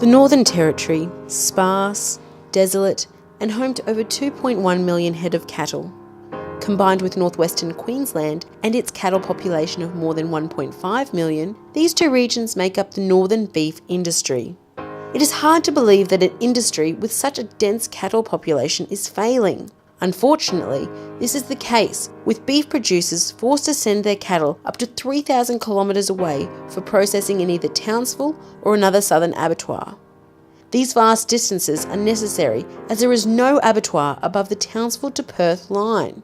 The Northern Territory, sparse, desolate, and home to over 2.1 million head of cattle. Combined with northwestern Queensland and its cattle population of more than 1.5 million, these two regions make up the northern beef industry. It is hard to believe that an industry with such a dense cattle population is failing. Unfortunately, this is the case, with beef producers forced to send their cattle up to 3,000 kilometres away for processing in either Townsville or another southern abattoir. These vast distances are necessary as there is no abattoir above the Townsville to Perth line.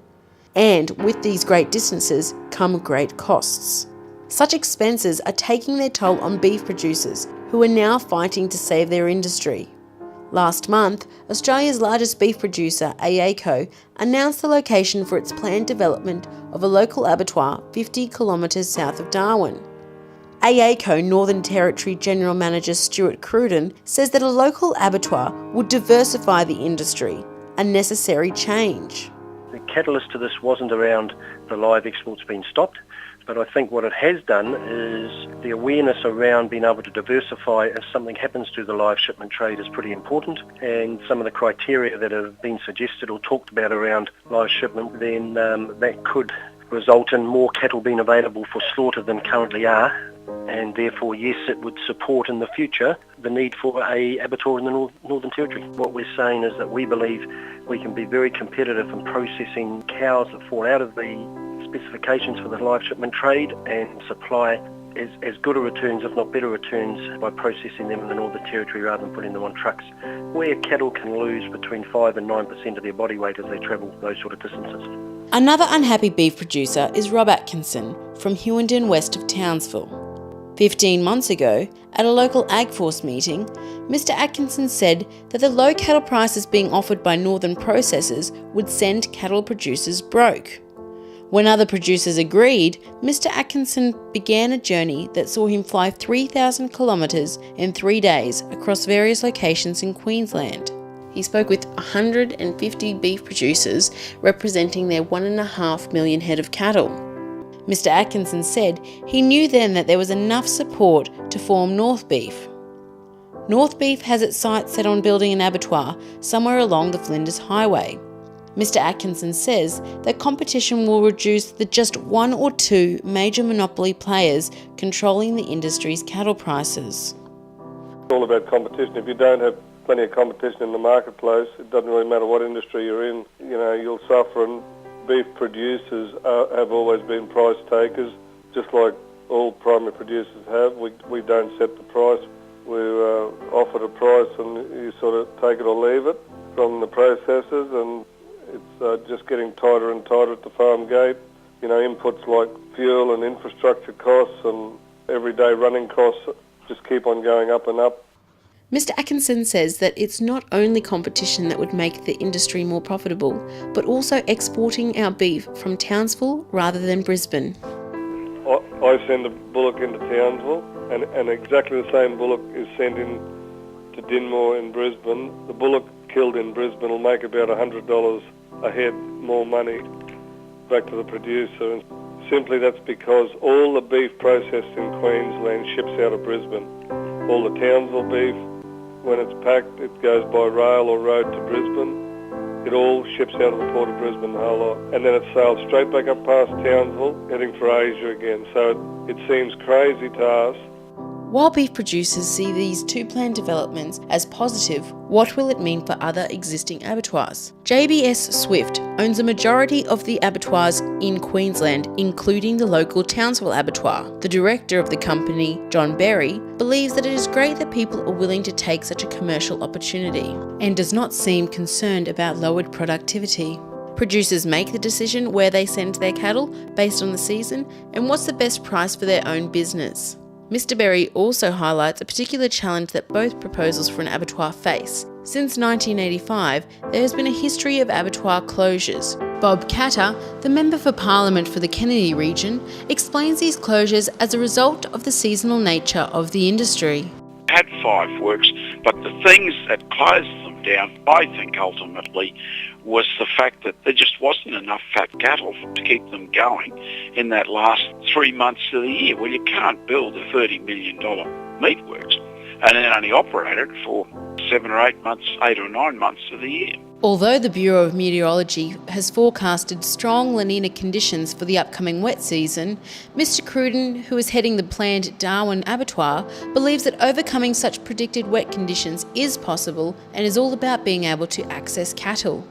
And with these great distances come great costs. Such expenses are taking their toll on beef producers who are now fighting to save their industry. Last month, Australia's largest beef producer, AACO, announced the location for its planned development of a local abattoir 50 kilometres south of Darwin. AACO Northern Territory General Manager Stuart Cruden says that a local abattoir would diversify the industry, a necessary change. The catalyst to this wasn't around the live exports being stopped, but I think what it has done is the awareness around being able to diversify if something happens to the live shipment trade is pretty important, and some of the criteria that have been suggested or talked about around live shipment, then that could result in more cattle being available for slaughter than currently are, and therefore yes, it would support in the future the need for a abattoir in the Northern Territory. What we're saying is that we believe we can be very competitive in processing cows that fall out of the specifications for the live shipment trade and supply as good a returns, if not better returns, by processing them in the Northern Territory rather than putting them on trucks, where cattle can lose between 5 and 9% of their body weight as they travel those sort of distances. Another unhappy beef producer is Rob Atkinson from Hewenden west of Townsville. 15 months ago, at a local AgForce meeting, Mr Atkinson said that the low cattle prices being offered by northern processors would send cattle producers broke. When other producers agreed, Mr Atkinson began a journey that saw him fly 3,000 kilometres in 3 days across various locations in Queensland. He spoke with 150 beef producers representing their 1.5 million head of cattle. Mr Atkinson said he knew then that there was enough support to form North Beef. North Beef has its sights set on building an abattoir somewhere along the Flinders Highway. Mr Atkinson says that competition will reduce the just 1 or 2 major monopoly players controlling the industry's cattle prices. It's all about competition. If you don't have plenty of competition in the marketplace, it doesn't really matter what industry you're in, you'll suffer, and beef producers have always been price takers, just like all primary producers have. We don't set the price. We're offered a price and you sort of take it or leave it from the processors, and it's just getting tighter and tighter at the farm gate. Inputs like fuel and infrastructure costs and everyday running costs just keep on going up and up. Mr Atkinson says that it's not only competition that would make the industry more profitable, but also exporting our beef from Townsville rather than Brisbane. I send a bullock into Townsville, and exactly the same bullock is sent in to Dinmore in Brisbane. The bullock killed in Brisbane will make about $100 a head more money back to the producer. And simply that's because all the beef processed in Queensland ships out of Brisbane. All the Townsville beef, when it's packed, it goes by rail or road to Brisbane. It all ships out of the port of Brisbane, the whole lot. And then it sails straight back up past Townsville, heading for Asia again. So it seems crazy to us. While beef producers see these two planned developments as positive, what will it mean for other existing abattoirs? JBS Swift owns a majority of the abattoirs in Queensland, including the local Townsville abattoir. The director of the company, John Berry, believes that it is great that people are willing to take such a commercial opportunity and does not seem concerned about lowered productivity. Producers make the decision where they send their cattle based on the season and what's the best price for their own business. Mr Berry also highlights a particular challenge that both proposals for an abattoir face. Since 1985, there has been a history of abattoir closures. Bob Catter, the Member for Parliament for the Kennedy region, explains these closures as a result of the seasonal nature of the industry. Had 5 works, but the things that closed them down, I think ultimately, was the fact that there just wasn't enough fat cattle to keep them going in that last 3 months of the year. Well, you can't build a $30 million meatworks and then only operate it for 7 or 8 months, 8 or 9 months of the year. Although the Bureau of Meteorology has forecasted strong La Nina conditions for the upcoming wet season, Mr Cruden, who is heading the planned Darwin Abattoir, believes that overcoming such predicted wet conditions is possible and is all about being able to access cattle.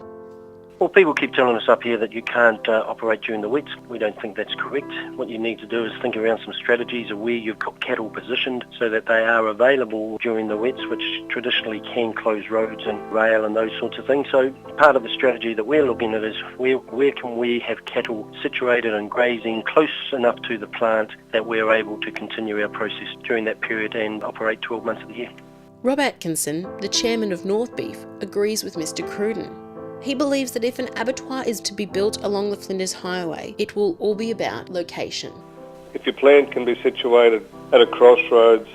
Well, people keep telling us up here that you can't operate during the wets. We don't think that's correct. What you need to do is think around some strategies of where you've got cattle positioned so that they are available during the wets, which traditionally can close roads and rail and those sorts of things. So part of the strategy that we're looking at is where can we have cattle situated and grazing close enough to the plant that we're able to continue our process during that period and operate 12 months of the year. Rob Atkinson, the chairman of North Beef, agrees with Mr Cruden. He believes that if an abattoir is to be built along the Flinders Highway, it will all be about location. If your plant can be situated at a crossroads,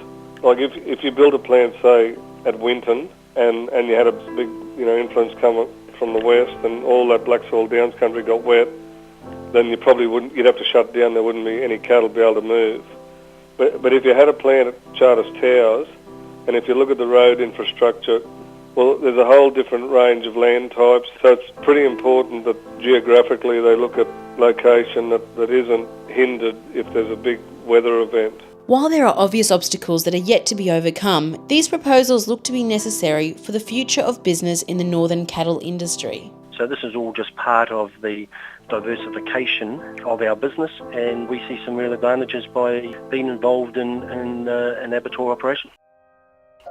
like if you build a plant, say, at Winton, and you had a big influence come from the west and all that Black Soil Downs country got wet, then you'd have to shut down, there wouldn't be any cattle be able to move. But if you had a plant at Charters Towers, and if you look at the road infrastructure, well, there's a whole different range of land types, so it's pretty important that geographically they look at location that isn't hindered if there's a big weather event. While there are obvious obstacles that are yet to be overcome, these proposals look to be necessary for the future of business in the northern cattle industry. So this is all just part of the diversification of our business, and we see some real advantages by being involved in an abattoir operation.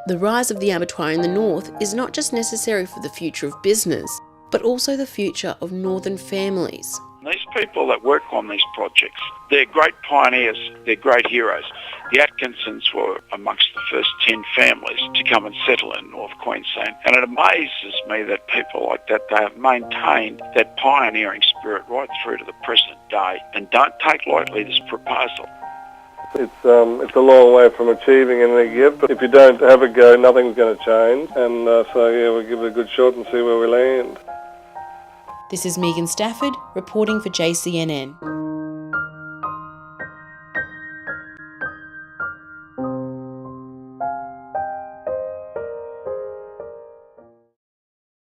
The rise of the abattoir in the north is not just necessary for the future of business, but also the future of northern families. These people that work on these projects, they're great pioneers, they're great heroes. The Atkinsons were amongst the first 10 families to come and settle in North Queensland, and it amazes me that people like that, they have maintained that pioneering spirit right through to the present day and don't take lightly this proposal. It's a long way from achieving anything yet, but if you don't have a go, nothing's going to change. And we'll give it a good shot and see where we land. This is Megan Stafford reporting for JCNN.